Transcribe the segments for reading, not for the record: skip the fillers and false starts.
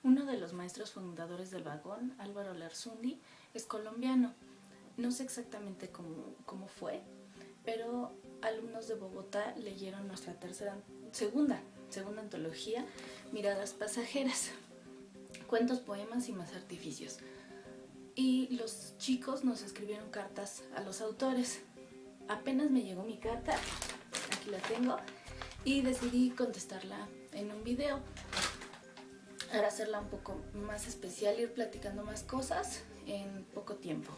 Uno de los maestros fundadores del vagón, Álvaro Lersundi, es colombiano. No sé exactamente cómo fue, pero alumnos de Bogotá leyeron nuestra segunda antología, Miradas Pasajeras, cuentos, poemas y más artificios. Y los chicos nos escribieron cartas a los autores. Apenas me llegó mi carta, aquí la tengo, y decidí contestarla en un video para hacerla un poco más especial, ir platicando más cosas en poco tiempo.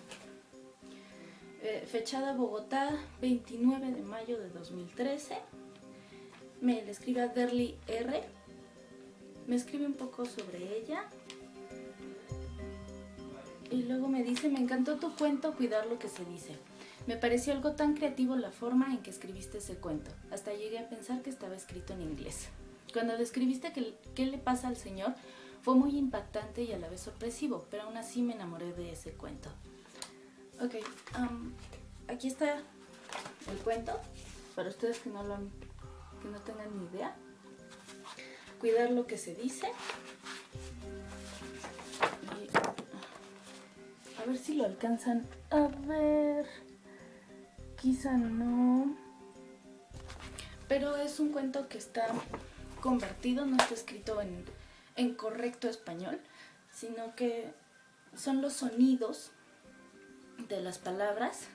Fechada Bogotá, 29 de mayo de 2013. Me le escribe a Derly R. Me escribe un poco sobre ella. Y luego me dice: me encantó tu cuento, cuidar lo que se dice. Me pareció algo tan creativo la forma en que escribiste ese cuento. Hasta llegué a pensar que estaba escrito en inglés. Cuando describiste qué le pasa al señor, fue muy impactante y a la vez sorpresivo, pero aún así me enamoré de ese cuento. Ok, aquí está el cuento, para ustedes que no tengan ni idea. Cuidar lo que se dice. Y a ver si lo alcanzan a ver. Quizá no. Pero es un cuento que está convertido, no está escrito en correcto español, sino que son los sonidos de las palabras,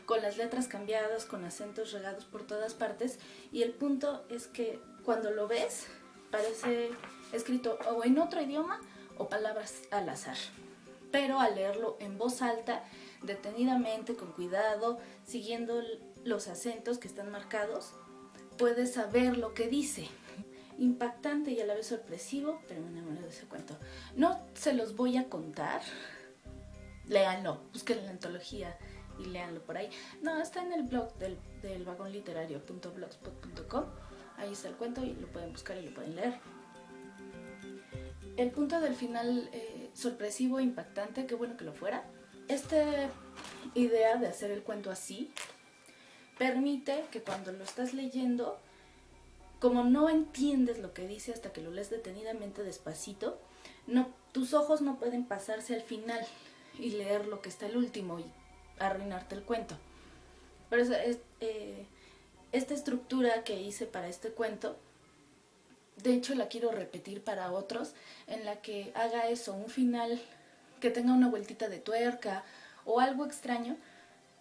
con las letras cambiadas, con acentos regados por todas partes, y el punto es que cuando lo ves parece escrito o en otro idioma o palabras al azar, pero al leerlo en voz alta, detenidamente, con cuidado, siguiendo los acentos que están marcados, puedes saber lo que dice. Impactante y a la vez sorpresivo, pero me enamoré de ese cuento. No se los voy a contar. Léanlo, busquen la antología y léanlo por ahí. No, está en el blog del vagonliterario.blogspot.com. Ahí está el cuento y lo pueden buscar y lo pueden leer. El punto del final, sorpresivo e impactante, qué bueno que lo fuera. Esta idea de hacer el cuento así permite que cuando lo estás leyendo, como no entiendes lo que dice hasta que lo lees detenidamente, despacito, tus ojos no pueden pasarse al final y leer lo que está el último y arruinarte el cuento. Por eso esta estructura que hice para este cuento, de hecho la quiero repetir para otros, en la que haga eso, un final que tenga una vueltita de tuerca o algo extraño,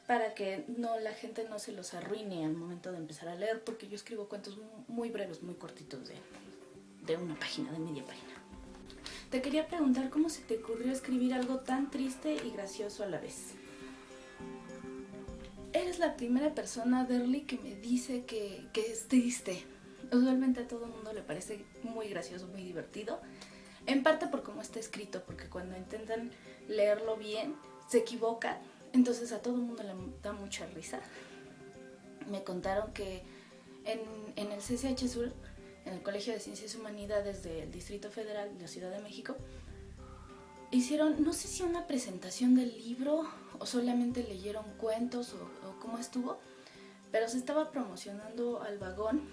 para que la gente no se los arruine al momento de empezar a leer, porque yo escribo cuentos muy breves, muy cortitos, de una página, de media página. Te quería preguntar cómo se te ocurrió escribir algo tan triste y gracioso a la vez. Eres la primera persona, Derly, que me dice que es triste. Usualmente a todo el mundo le parece muy gracioso, muy divertido, en parte por cómo está escrito, porque cuando intentan leerlo bien se equivocan. Entonces a todo el mundo le da mucha risa. Me contaron que en el CCH Sur, en el Colegio de Ciencias y Humanidades del Distrito Federal de la Ciudad de México, hicieron, no sé si una presentación del libro o solamente leyeron cuentos o cómo estuvo, pero se estaba promocionando al vagón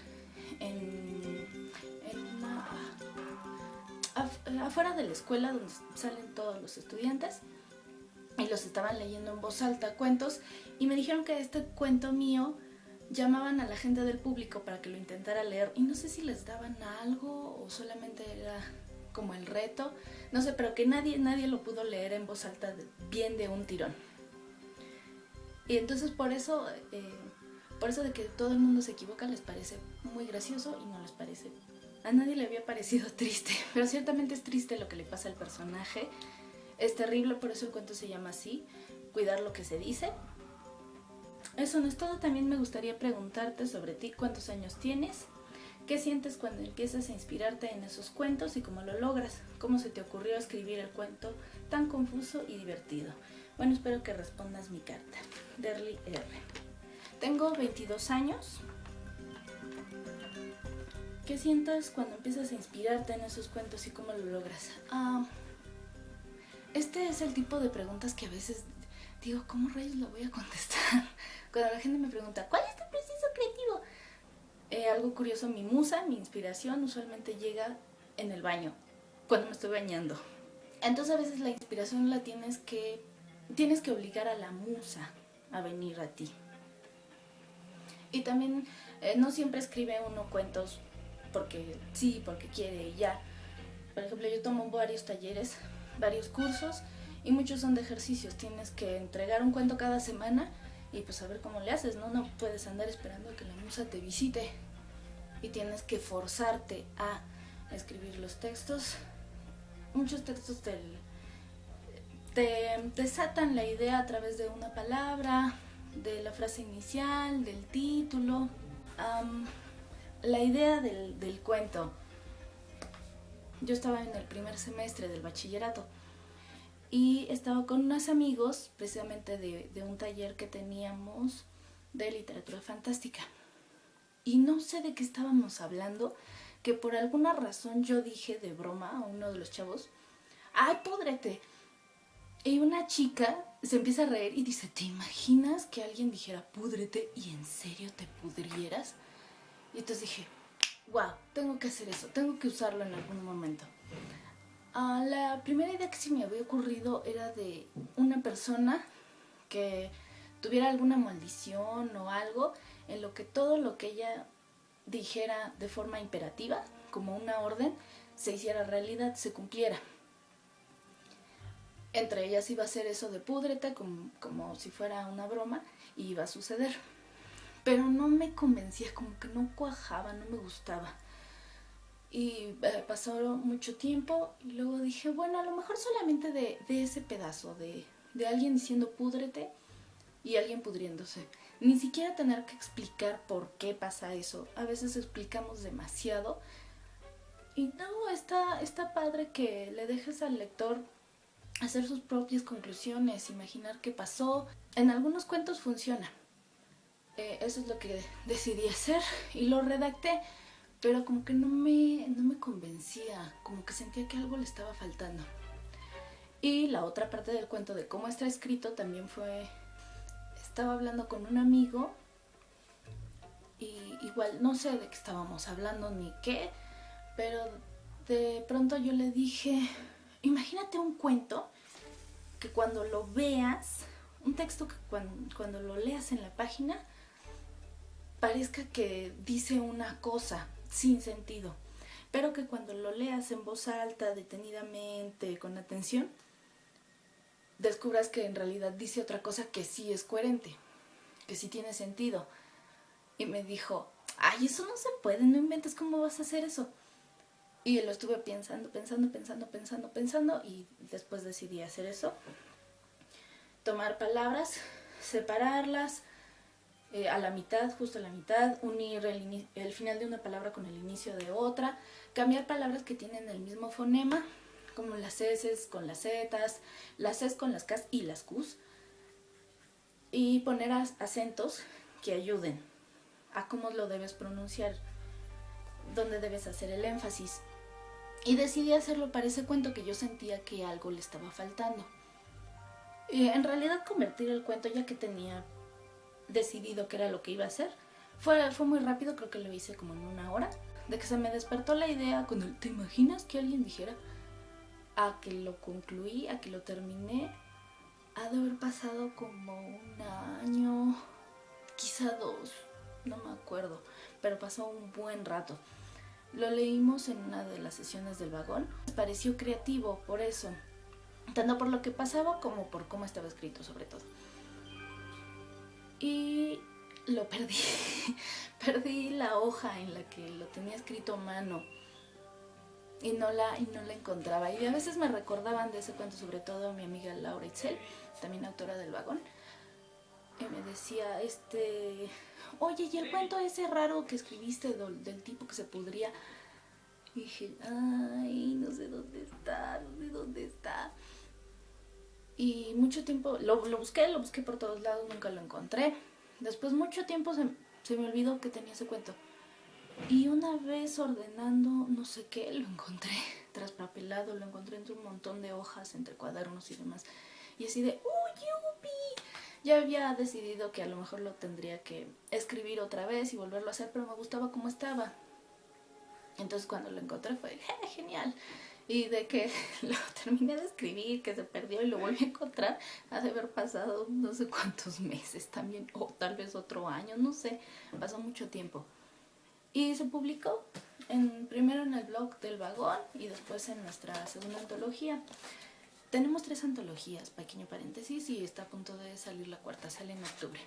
afuera de la escuela donde salen todos los estudiantes. Y los estaban leyendo en voz alta, cuentos, y me dijeron que este cuento mío llamaban a la gente del público para que lo intentara leer, y no sé si les daban algo o solamente era como el reto, no sé, pero que nadie lo pudo leer en voz alta bien de un tirón. Y entonces por eso de que todo el mundo se equivoca les parece muy gracioso y no les parece, a nadie le había parecido triste, pero ciertamente es triste lo que le pasa al personaje. Es terrible, por eso el cuento se llama así, cuidar lo que se dice. Eso no es todo, también me gustaría preguntarte sobre ti, cuántos años tienes, qué sientes cuando empiezas a inspirarte en esos cuentos y cómo lo logras, cómo se te ocurrió escribir el cuento tan confuso y divertido. Bueno, espero que respondas mi carta. Derly R. Tengo 22 años. ¿Qué sientes cuando empiezas a inspirarte en esos cuentos y cómo lo logras? Este es el tipo de preguntas que a veces digo, ¿cómo rayos lo voy a contestar? Cuando la gente me pregunta, ¿cuál es tu proceso creativo? Algo curioso, mi musa, mi inspiración usualmente llega en el baño, cuando me estoy bañando. Entonces a veces la inspiración la tienes que obligar a la musa a venir a ti. Y también no siempre escribe uno cuentos porque sí, porque quiere y ya. Por ejemplo, yo tomo varios talleres, varios cursos y muchos son de ejercicios. Tienes que entregar un cuento cada semana y pues a ver cómo le haces, ¿no? No puedes andar esperando a que la musa te visite y tienes que forzarte a escribir los textos. Muchos textos te desatan la idea a través de una palabra, de la frase inicial, del título. La idea del cuento. Yo estaba en el primer semestre del bachillerato y estaba con unos amigos precisamente de un taller que teníamos de literatura fantástica. Y no sé de qué estábamos hablando, que por alguna razón yo dije de broma a uno de los chavos, ¡ay, púdrete! Y una chica se empieza a reír y dice, ¿te imaginas que alguien dijera púdrete y en serio te pudrieras? Y entonces dije, wow, tengo que hacer eso, tengo que usarlo en algún momento. La primera idea que se me había ocurrido era de una persona que tuviera alguna maldición o algo en lo que todo lo que ella dijera de forma imperativa, como una orden, se hiciera realidad, se cumpliera. Entre ellas iba a ser eso de púdrete, como si fuera una broma, y iba a suceder. Pero no me convencía, como que no cuajaba, no me gustaba. Y pasó mucho tiempo y luego dije, bueno, a lo mejor solamente de ese pedazo, de alguien diciendo púdrete y alguien pudriéndose. Ni siquiera tener que explicar por qué pasa eso. A veces explicamos demasiado. Y no, está padre que le dejes al lector hacer sus propias conclusiones, imaginar qué pasó. En algunos cuentos funciona. Eso es lo que decidí hacer y lo redacté, pero como que no me convencía, como que sentía que algo le estaba faltando. Y la otra parte del cuento de cómo está escrito también fue, estaba hablando con un amigo y igual no sé de qué estábamos hablando ni qué, pero de pronto yo le dije, imagínate un cuento que cuando lo veas, un texto que cuando lo leas en la página, parezca que dice una cosa sin sentido, pero que cuando lo leas en voz alta, detenidamente, con atención, descubras que en realidad dice otra cosa que sí es coherente, que sí tiene sentido. Y me dijo, ay, eso no se puede, no inventes, ¿cómo vas a hacer eso? Y lo estuve pensando y después decidí hacer eso. Tomar palabras, separarlas, a la mitad, justo a la mitad, unir el final de una palabra con el inicio de otra, cambiar palabras que tienen el mismo fonema, como las S con las Z, las S con las K y las Q, y poner acentos que ayuden a cómo lo debes pronunciar, dónde debes hacer el énfasis. Y decidí hacerlo para ese cuento que yo sentía que algo le estaba faltando. Y en realidad convertir el cuento, ya que tenía decidido qué era lo que iba a hacer, fue muy rápido, creo que lo hice como en 1 hora, de que se me despertó la idea cuando te imaginas que alguien dijera, a que lo concluí, a que lo terminé, ha de haber pasado como 1 año, quizá 2, no me acuerdo, pero pasó un buen rato. Lo leímos en una de las sesiones del vagón, me pareció creativo por eso, tanto por lo que pasaba como por cómo estaba escrito sobre todo. Y lo perdí. Perdí la hoja en la que lo tenía escrito a mano y no la encontraba. Y a veces me recordaban de ese cuento, sobre todo mi amiga Laura Itzel, también autora del vagón, y me decía, oye, ¿y el cuento ese raro que escribiste del tipo que se pudría? Y dije, ay, no sé dónde está. Y mucho tiempo, lo busqué por todos lados, nunca lo encontré. Después mucho tiempo se me olvidó que tenía ese cuento. Y una vez ordenando no sé qué, lo encontré traspapelado, lo encontré entre un montón de hojas, entre cuadernos y demás. Y así de, yupi! Ya había decidido que a lo mejor lo tendría que escribir otra vez y volverlo a hacer, pero me gustaba cómo estaba. Entonces cuando lo encontré fue genial. Y de que lo terminé de escribir, que se perdió y lo volví a encontrar, ha de haber pasado no sé cuántos meses también, o tal vez otro año, no sé, pasó mucho tiempo. Y se publicó primero en el blog del vagón y después en nuestra segunda antología. Tenemos 3 antologías, pequeño paréntesis, y está a punto de salir la 4ª, sale en octubre.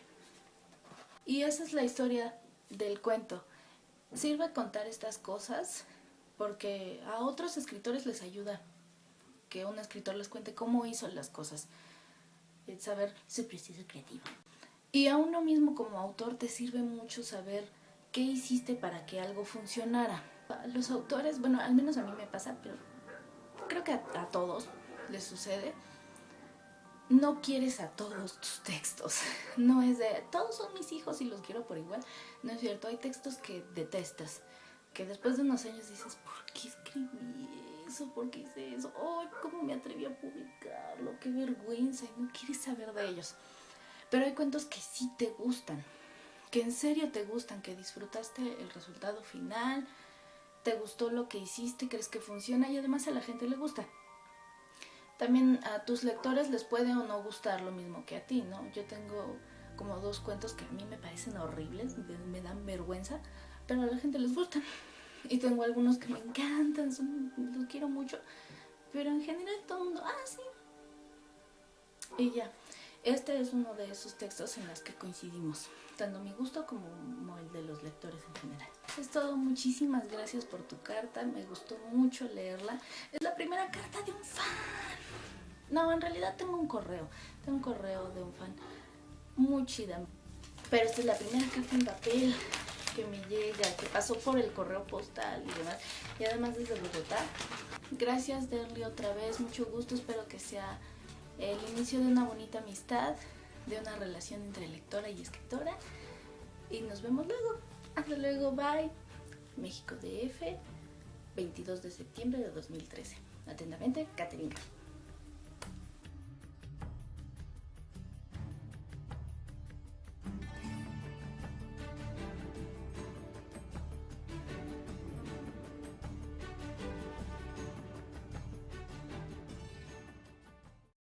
Y esa es la historia del cuento. Sirve contar estas cosas porque a otros escritores les ayuda que un escritor les cuente cómo hizo las cosas, saber su proceso creativo. Y a uno mismo como autor te sirve mucho saber qué hiciste para que algo funcionara. Los autores, bueno, al menos a mí me pasa, pero creo que a todos les sucede, no quieres a todos tus textos. No es de, todos son mis hijos y los quiero por igual. No es cierto, hay textos que detestas, que después de unos años dices, ¿por qué escribí eso? ¿Por qué hice eso? ¡Ay, cómo me atreví a publicarlo! ¡Qué vergüenza! Y no quieres saber de ellos. Pero hay cuentos que sí te gustan, que en serio te gustan, que disfrutaste el resultado final, te gustó lo que hiciste, crees que funciona y además a la gente le gusta. También a tus lectores les puede o no gustar lo mismo que a ti, ¿no? Yo tengo como 2 cuentos que a mí me parecen horribles, me dan vergüenza, pero a la gente les gustan. Y tengo algunos que me encantan, los quiero mucho, pero en general todo el mundo, sí. Y ya, este es uno de esos textos en los que coincidimos, tanto mi gusto como el de los lectores en general. Es todo, muchísimas gracias por tu carta, me gustó mucho leerla. Es la primera carta de un fan. No, en realidad tengo un correo de un fan muy chida, pero esta es la primera carta en papel que me llega, que pasó por el correo postal y demás, y además desde Bogotá. Gracias, Derly, otra vez, mucho gusto, espero que sea el inicio de una bonita amistad, de una relación entre lectora y escritora, y nos vemos luego. Hasta luego, bye. México DF, 22 de septiembre de 2013. Atentamente, Caterina.